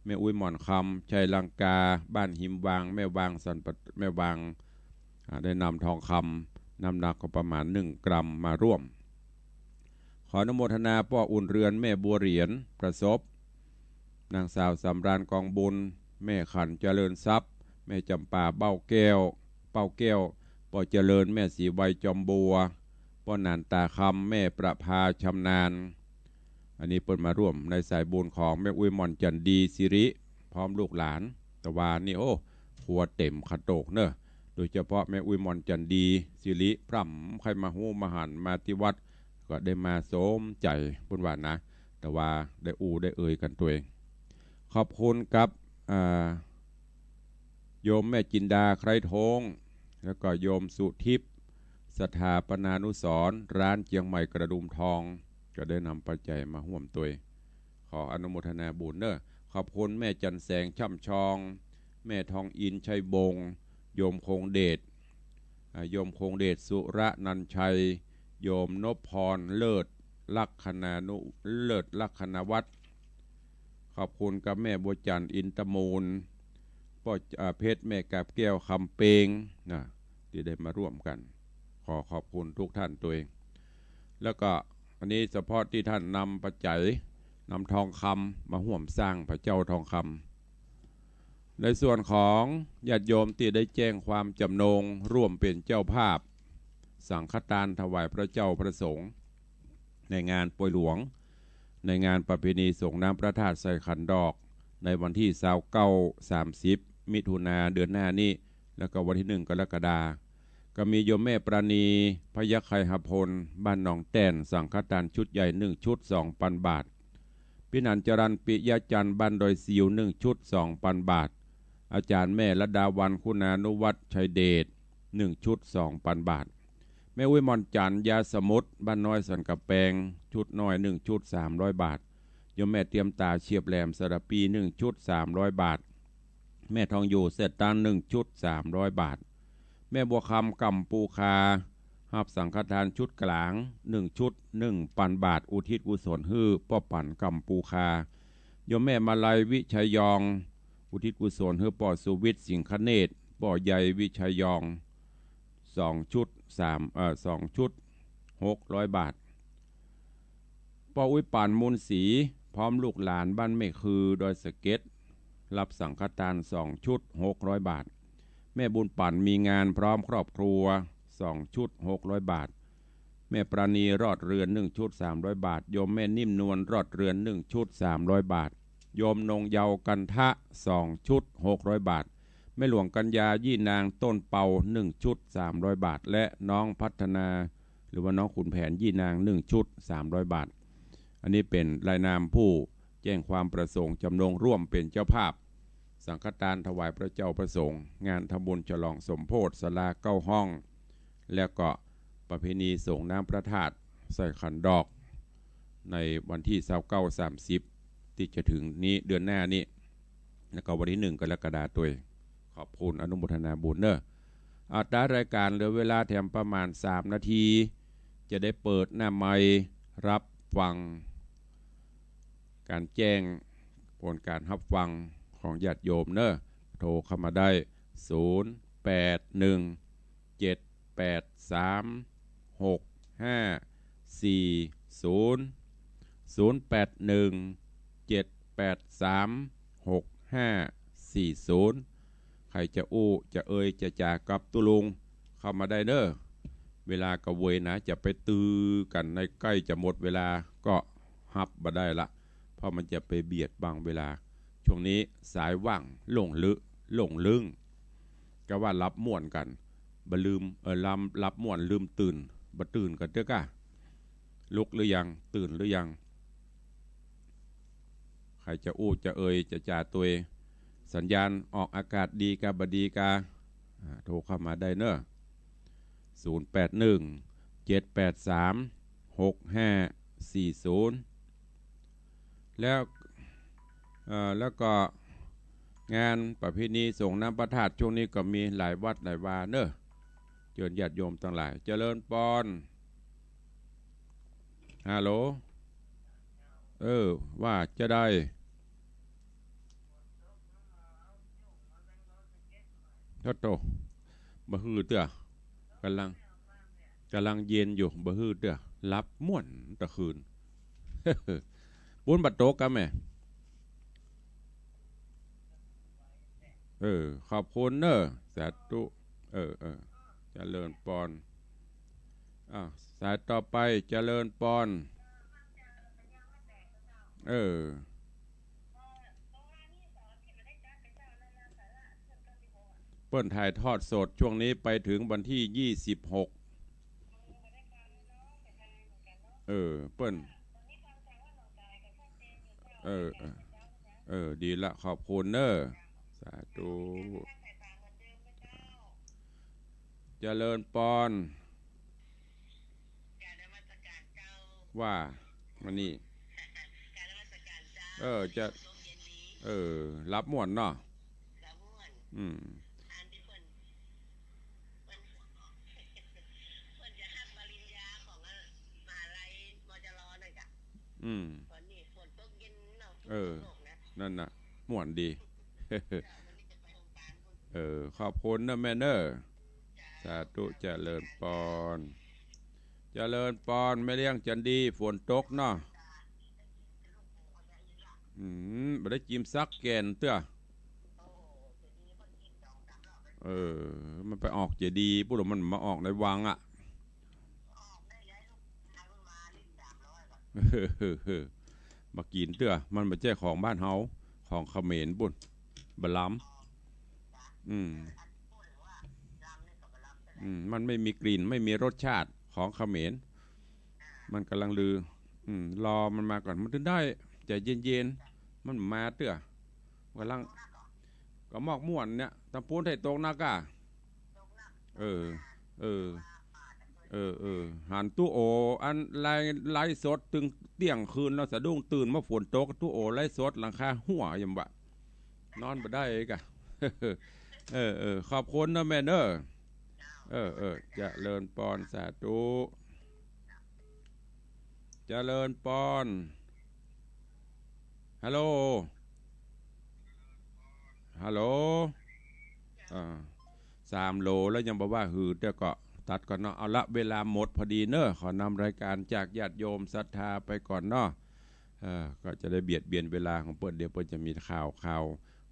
แม่อุ้ยหม่อนคำชัยลังกาบ้านหิมวางแม่วางสันปแม่วางได้นำทองคำน้ำหนักก็ประมาณ1 กรัมมาร่วมขออนุโมทนาป้ออุ่นเรือนแม่บัวเหรียญประสบนางสาวสำราญกองบุญแม่ขันเจริญทรัพย์แม่จำปาเป้าแก้วป้อเจริญแม่สีใบจอมบัวป้อนานตาคำแม่ประภาชำนาญอันนี้เปิดมาร่วมในสายบุญของแม่อุ้ยมอนจันดีสิริพร้อมลูกหลานตะวันนี่โอ้หัวเต็มขัดโตกเนอะโดยเฉพาะแม่อุ้ยมอนจันดีสิริพร่ำใครมาหูมาหันมาที่วัดก็ได้มาโสมใจบุญวานนะแต่ว่าได้ได้เอ่ยกันตัวเองขอบคุณกับโยมแม่จินดาใครทงแล้วก็โยมสุทิพย์สถาปนานุสรณ์ร้านเจียงใหม่กระดุมทองก็ได้นำปัจจัยมาห่วมตัวขออนุโมทนาบุญเนอะขอบคุณแม่จันแสงช่ำชองแม่ทองอินชัยบงโยมคงเดชสุระนันชัยโยมนพพรเลิศลักษณวัฒน์ขอบคุณกับแม่บัวจันทร์อินตมูลพ่อเพชรแม่กาบแก้วคำเปงนะที่ได้มาร่วมกันขอบคุณทุกท่านตัวเองแล้วก็อันนี้เฉพาะที่ท่านนำปัจจัยนำทองคำมาห่วมสร้างพระเจ้าทองคำในส่วนของญาติโยมที่ได้แจ้งความจำนงร่วมเป็นเจ้าภาพสังฆทานถวายพระเจ้าพระสงฆ์ในงานป่วยหลวงในงานประเพณีส่งน้ำพระธาตุใส่ขันดอกในวันที่29-30 มิถุนาเดือนหน้านี้แล้วก็วันที่1 กรกฎาคมก็มีโยมแม่ปราณีพยัคไคหพลบ้านหนองแต้นสังฆทานชุดใหญ่1 ชุด 2,000 บาทพี่นันจรันปิยจันทร์บ้านดอยซิว1 ชุด 2,000 บาทอาจารย์แม่ระดาวันคุณานุวัฒน์ชัยเดช1 ชุด 2,000 บาทแม่วิมลจันทร์ยาสมุทรบ้านน้อยสันกะแปงชุดน้อย1 ชุด 300 บาทโยมแม่เตรียมตาเฉียบแหลมสระปี1 ชุด 300 บาทแม่ทองอยู่เสร็จตา1 ชุด 300 บาทแม่บัวคำกำปูคาหับสังฆทานชุดกลาง1 ชุด 1,000 บาทอุทิศกุศลฮื้อป้อปั่นกำปูคาโยมแม่มาลัยวิชัยยองอุทิศกุศลฮื้อป้อสุวิทย์สิงคเนตป้อใหญ่วิชัยยอง2 ชุด2 ชุด600 บาทป้ออุ้ยป่านมูลศรีพร้อมลูกหลานบ้านไม่คือดอยสะเก็ดรับสังฆทาน2 ชุด600 บาทแม่บุญปั่นมีงานพร้อมครอบครัว2 ชุด600 บาทแม่ปราณีรอดเรือน1 ชุด 300 บาทโยมแม่นิ่มนวลรอดเรือน1 ชุด 300 บาทโยมนงเยากันทะ2 ชุด600 บาทแม่หลวงกัญญายี่นางต้นเปา1 ชุด 300 บาทและน้องพัฒนาหรือว่าน้องขุนแผนยี่นาง1 ชุด 300 บาทอันนี้เป็นรายนามผู้แจ้งความประสงค์จำนงร่วมเป็นเจ้าภาพสังฆทานถวายพระเจ้าประสงค์งานทำบุญฉลองสมโพธิศาลา9 ห้องแล้วก็ประเพณีส่งน้ำพระธาตุใส่ขันดอกในวันที่29-30ที่จะถึงนี้เดือนหน้านี้แล้วก็วันที่1 กรกฎาคมขอบคุณอนุโมทนาบุญเนอะอัตรารายการเหลือเวลาแถมประมาณ3 นาทีจะได้เปิดหน้าไมค์รับฟังการแจ้งผลการรับฟังของญาติโยมเนอะโทรเข้ามาได้0817836540ใครจะอู้จะเอ่ยจะจากกับตุลุงเข้ามาได้เนอะเวลากระเวยนะจะไปตื้อกันในใกล้จะหมดเวลาก็ฮับมาได้ละเพราะมันจะไปเบียดบางเวลาช่วงนี้สายว่างหลงลึงก็ว่ารับม่วนกันบ่ลืมรับม่วนลืมตื่นบ่ตื่นกันเด้อกะลุกหรือยังตื่นหรือยังใครจะอู้จะเอ่ยจะจ่าตัว สัญญาณออกอากาศดีกาบดีกาโทรเข้ามาได้เนอะ0817836540แล้วก็งานประเพณีส่งน้ำประทาดช่วงนี้ก็มีหลายวัดหลายวาเนอะเชิญญาติโยมทั้งหลายเจริญปอนฮัลโหลว่าจะได้โตบ่ฮือเตื้อกำลังเย็นอยู่บ่ฮือเตื้อรับม่วนตะคืน บุญบัดโตกกันแม่ขอบคุณเนอะสาธุเจริญปอนสายต่อไปเจริญปอนเปิ้นถ่ายทอดสดช่วงนี้ไปถึงวันที่26เปิ้นดีละขอบคุณเนอะสาธุเจริญปอนว่ามันนี่จะรับม่วนเนาะนั่นน่ะม่วนดีขอบคุณนะแม่เนอสาธุเจริญปอนเจริญปอนไม่เลี้ยงจันดีฝนตกเนาะบ่ได้จิ้มซักแกนเตื้อมันไปออกเจดีพูดว่ามันมาออกในวังอ่ะมากินเตื้อมันไม่ใช่ของบ้านเฮาของเขมรบุญบล้ำมันไม่มีกลิ่นไม่มีรสชาติของเขมรมันกำลังลือรอมันมาก่อนมันถึงได้ใจเย็นๆมันมาเตื้อกำลังก็มอกม่วนเนี่ยตำปูนไทยตรงนักอ่ะหันตู้โออันไล่สดถึงเที่ยงคืนแล้วสะดุ้งตื่นมาฝนตกตู้โอไล่สดหลังคาหัวยำบะนอนบ่ได้กะขอบคุณนะแม่เนอจะเลินปอนสาธุจะเลินปอนฮัลโหล3 โลแล้วยังบอกว่าหืดแต่ก็ตัดก่อนเนาะเอาละเวลาหมดพอดีเนอะขอนำรายการจากญาติโยมศรัทธาไปก่อนเนาะก็จะได้เบียดเบียนเวลาของเปิดเดี๋ยวเปิดจะมีข่าว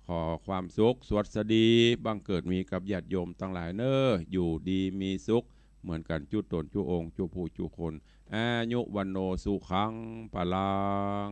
ขอความสุขสวัสดีบังเกิดมีกับญาติโยมทั้งหลายเนอะอยู่ดีมีสุขเหมือนกันจุตนจุองค์จุผู้จุคนอายุวันโนสุขังพลัง